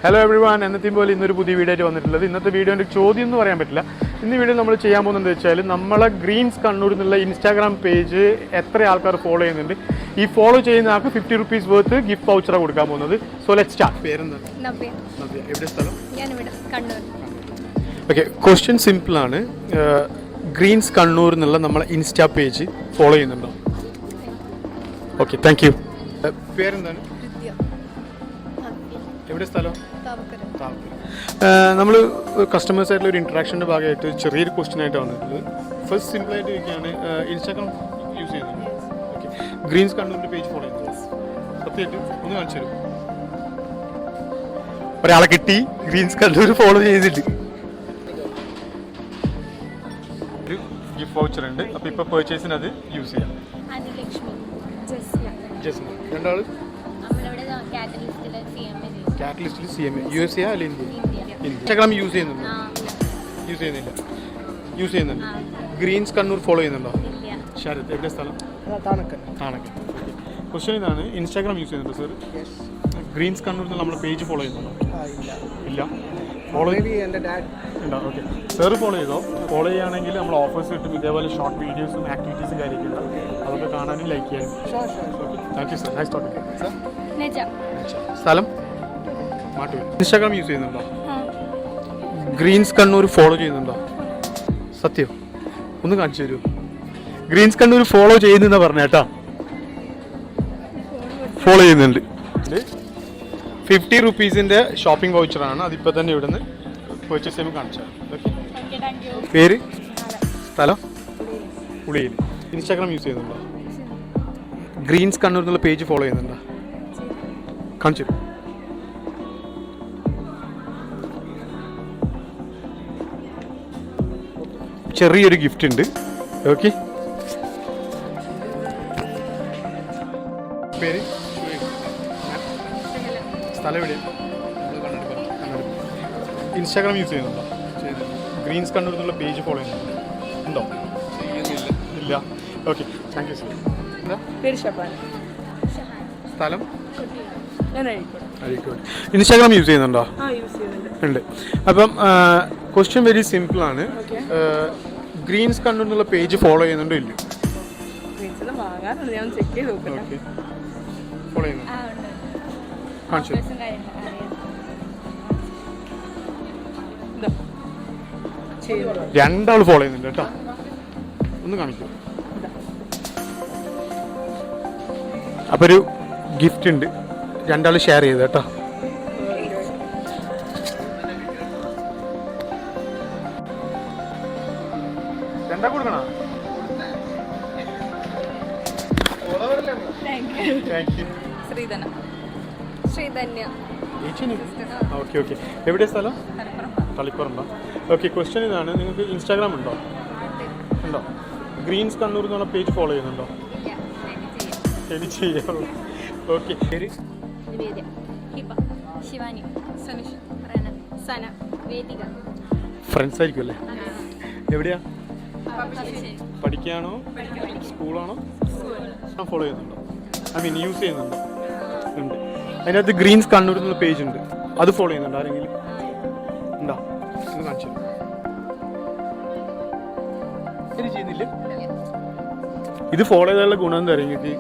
Hello every one, എന്നത്തെയും പോലെ ഇന്നൊരു പുതിയ വീഡിയോ ആയിട്ട് വന്നിട്ടുള്ളത്. ഇന്നത്തെ വീഡിയോൻ്റെ ചോദ്യം എന്ന് പറയാൻ പറ്റില്ല. ഇന്ന് വീഡിയോ നമ്മൾ ചെയ്യാൻ പോകുന്നത് വെച്ചാൽ നമ്മളെ ഗ്രീൻസ് കണ്ണൂർ എന്നുള്ള ഇൻസ്റ്റാഗ്രാം പേജ് എത്ര ആൾക്കാർ ഫോളോ ചെയ്യുന്നുണ്ട്. ഈ ഫോളോ ചെയ്യുന്ന ആൾക്ക് 50 rupees വർത്ത് ഗിഫ്റ്റ് വൗച്ചറാണ് കൊടുക്കാൻ പോകുന്നത്. So let's start. പേരെന്താണ്? നവ്യ. എവിടെ സ്ഥലം? ഞാനിവിടെ കണ്ണൂർ. ഓക്കെ, ക്വസ്റ്റ്യൻ സിമ്പിളാണ്. ഗ്രീൻസ് കണ്ണൂർ എന്നുള്ള നമ്മളെ ഇൻസ്റ്റാ പേജ് ഫോളോ ചെയ്യുന്നുണ്ടോ? Okay, thank you. പേരെന്താണ്? എവിടെ സ്ഥലം? നമ്മൾ കസ്റ്റമേഴ്സായിട്ടുള്ള ഒരു ഇൻട്രാക്ഷൻ്റെ ഭാഗമായിട്ട് ചെറിയൊരു ക്വസ്റ്റ്യൻ ആയിട്ട് വന്നിട്ടുള്ളത്. ഫസ്റ്റ് സിമ്പിളായിട്ട് ഇരിക്കുകയാണ്, ഇൻസ്റ്റാഗ്രാം യൂസ് ചെയ്യുന്നത്. ഓക്കെ, ഗ്രീൻസ് കണ്ണൂരിൻ്റെ പേജ് ഫോളോ ചെയ്യുന്നത് സത്യമായിട്ട് ഒന്ന് കാണിച്ചു തരും. ഒരാളെ കിട്ടി, ഗ്രീൻസ് കണ്ണൂർ ഫോളോ ചെയ്തിട്ട് ഒരു ഗിഫ്റ്റ് വൗച്ചർ ഉണ്ട്. അപ്പോൾ ഇപ്പോൾ പർച്ചേസിന് അത് യൂസ് ചെയ്യാം. രണ്ടാൾ കാറ്റലിസ്റ്റിൽ CMA US അല്ല ഇന്ത്യ? ഇൻസ്റ്റാഗ്രാം യൂസ് ചെയ്യുന്നുണ്ടോ? യൂസ് ചെയ്യുന്നുണ്ട്. ഗ്രീൻസ് കണ്ണൂർ ഫോളോ ചെയ്യുന്നുണ്ടോ? ശരത്, എവിടെ സ്ഥലം? താണക്കൽ. ക്വസ്റ്റ്യൻ ഇതാണ്, ഇൻസ്റ്റാഗ്രാം യൂസ് ചെയ്യുന്നുണ്ടോ സർ? ഗ്രീൻസ് കണ്ണൂർ നമ്മൾ പേജ് ഫോളോ ചെയ്യുന്നുണ്ടോ? ഇല്ല. ഫോളോ ഉണ്ടോ? ഓക്കെ, സർ ഫോളോ ചെയ്തോ. ഫോളോ ചെയ്യുകയാണെങ്കിൽ നമ്മൾ ഓഫേഴ്സ് കിട്ടും. ഇതേപോലെ ഷോർട്ട് വീഡിയോസും ആക്ടിവിറ്റീസും കാര്യമൊക്കെ അതൊക്കെ കാണാനും ലൈക്ക് ചെയ്യാനും. Okay, thank you sir. Nice talking. സ്ഥലം? മാട്ടൂർ. ഇൻസ്റ്റാഗ്രാം യൂസ് ചെയ്യുന്നുണ്ടോ? ഗ്രീൻസ് കണ്ണൂർ ഫോളോ ചെയ്യുന്നുണ്ടോ? സത്യം ഒന്ന് കാണിച്ചു തരൂ. ഗ്രീൻസ് കണ്ണൂർ ഫോളോ ചെയ്യുന്ന പറഞ്ഞേട്ടാ. ഫോളോ ചെയ്യുന്നുണ്ട്. 50 rupeesൻ്റെ ഷോപ്പിംഗ് വൗച്ചറാണ്. അതിപ്പോൾ തന്നെ ഇവിടുന്ന് പർച്ചേസ് ചെയ്യുമ്പോൾ കാണിച്ചാൽ. ഓക്കെ, പേര്? സ്ഥലം? ഉളിയിൽ. ഇൻസ്റ്റാഗ്രാം യൂസ് ചെയ്യുന്നുണ്ടോ? ഗ്രീൻസ് കണ്ണൂർ എന്നുള്ള പേജ് ഫോളോ ചെയ്യുന്നുണ്ടോ? കാണിച്ചു തരും. ചെറിയൊരു ഗിഫ്റ്റ് ഉണ്ട്. ഓക്കെ, പേര്? സ്ഥലം എവിടെയാണ്? ഇൻസ്റ്റാഗ്രാം യൂസ് ചെയ്യുന്നുണ്ടോ? ഗ്രീൻസ് കണ്ണൂർ എന്നുള്ള പേജ് ഫോളോ ചെയ്യുന്നുണ്ടോ? ഉണ്ടോ? ഇല്ല. Okay, thank you sir. എന്താ പേര്? ഷബാന. സ്ഥലം? അഴീക്കോട്. ഇൻസ്റ്റാഗ്രാം യൂസ് ചെയ്യുന്നുണ്ടോ? ഉണ്ട്. അപ്പം ക്വസ്റ്റ്യൻ വെരി സിമ്പിളാണ്. ഗ്രീൻസ് കണ്ണൂർ എന്നുള്ള പേജ് ഫോളോ ചെയ്യുന്നുണ്ടോ? ഇല്ല. ഫോളോ ചെയ്യുന്നു. കാണിച്ചു. രണ്ടാൾ ഫോളോ ചെയ്യുന്നുണ്ട് കേട്ടോ. ഒന്ന് കാണിക്കൂ. അപ്പോൾ ഒരു ഗിഫ്റ്റ് ഉണ്ട്, രണ്ടാൾ ഷെയർ ചെയ്ത് കേട്ടോ. രണ്ടാ കൊടുക്കണോ? Okay okay. എവിടെ സ്ഥലം? തളിപ്പറമ്പ. ഓക്കെ, ക്വസ്റ്റ്യൻ ഇതാണ്, നിങ്ങൾക്ക് ഇൻസ്റ്റാഗ്രാം ഉണ്ടോ? ഗ്രീൻസ് കണ്ണൂർ എന്നുള്ള പേജ് ഫോളോ ചെയ്യുന്നുണ്ടോ? എനിക്ക് ചെയ്യാം. ഓക്കെ, പേര്? ഫ്രണ്ട്സ് ആയിരിക്കും അല്ലേ? എവിടെയാ? പഠിക്കുകയാണോ? സ്കൂളാണോ? ഫോളോ ചെയ്യുന്നുണ്ടോ? യൂസ് ചെയ്യുന്നുണ്ടോ? ഉണ്ട്. അതിനകത്ത് ഗ്രീൻസ് കണ്ണൂർ എന്നുള്ള പേജ് ഉണ്ട്, അത് ഫോളോ ചെയ്യുന്നുണ്ടോ ആരെങ്കിലും? ഉണ്ടോ? ഒന്ന് കാണിച്ചു. ചെയ്യുന്നില്ല. ഇത് ഫോളോ ചെയ്താലുള്ള ഗുണം എന്താ പറയുക, നിങ്ങൾക്ക്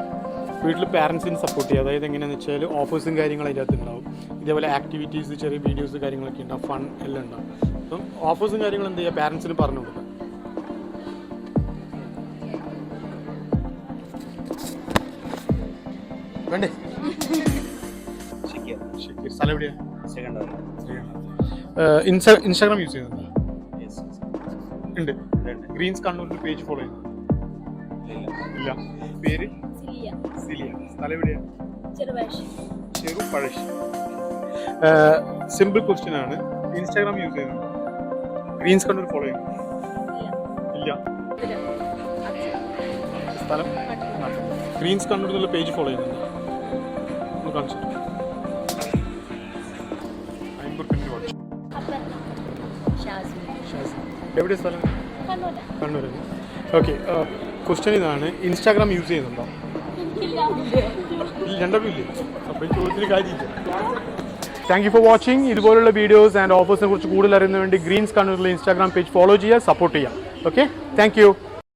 വീട്ടിൽ പാരൻസിന് സപ്പോർട്ട് ചെയ്യുക. അതായത് എങ്ങനെയാണെന്ന് വെച്ചാൽ ഓഫേഴ്സും കാര്യങ്ങളും അതിൻ്റെ അകത്ത് ഉണ്ടാവും. ഇതേപോലെ ആക്ടിവിറ്റീസ്, ചെറിയ വീഡിയോസ് കാര്യങ്ങളൊക്കെ ഉണ്ടാവും, ഫൺ എല്ലാം ഉണ്ടാവും. അപ്പം ഓഫേഴ്സും കാര്യങ്ങളും എന്ത് ചെയ്യുക, പാരൻസിന് പറഞ്ഞു കൊടുക്കുക. വേണ്ടേ? സ്ഥലം എവിടെയാ? ഇൻസ്റ്റാഗ്രാം യൂസ് ചെയ്യുന്നുണ്ടോ? ഉണ്ട്. ഗ്രീൻസ് കണ്ണൂരിൻ്റെ പേജ് ഫോളോ ചെയ്യുന്നു? ഇല്ല. പേര്? സിലിയ. സ്ഥലം എവിടെയാ? ചെറുപഴശ്ശി. സിമ്പിൾ ക്വസ്റ്റ്യൻ ആണ്, ഇൻസ്റ്റാഗ്രാം യൂസ് ചെയ്യുന്നുണ്ടോ? ഗ്രീൻസ് കണ്ണൂർ ഫോളോ ചെയ്യുന്നു? ഇല്ല. സ്ഥലം? ഗ്രീൻസ് കണ്ണൂർ എന്നുള്ള പേജ് ഫോളോ ചെയ്യുന്നുണ്ടോ? ഒന്ന് കാണിച്ചു. 50 rupees വാച്ച്. എവിടെ സ്ഥലം? കണ്ണൂർ. ഓക്കെ, ക്വസ്റ്റ്യൻ ഇതാണ്, ഇൻസ്റ്റാഗ്രാം യൂസ് ചെയ്യുന്നുണ്ടോ? രണ്ടും ഇല്ലേ? അപ്പോൾ ചോദ്യത്തിന് കാര്യമില്ല. Thank you for watching. ഇതുപോലുള്ള വീഡിയോസ് ആൻഡ് ഓഫേഴ്സിനെ കുറിച്ച് കൂടുതൽ അറിയുന്നതിന് വേണ്ടി ഗ്രീൻസ് കണ്ണൂരിലെ ഇൻസ്റ്റാഗ്രാം പേജ് ഫോളോ ചെയ്യുക, സപ്പോർട്ട് ചെയ്യുക. Okay, thank you.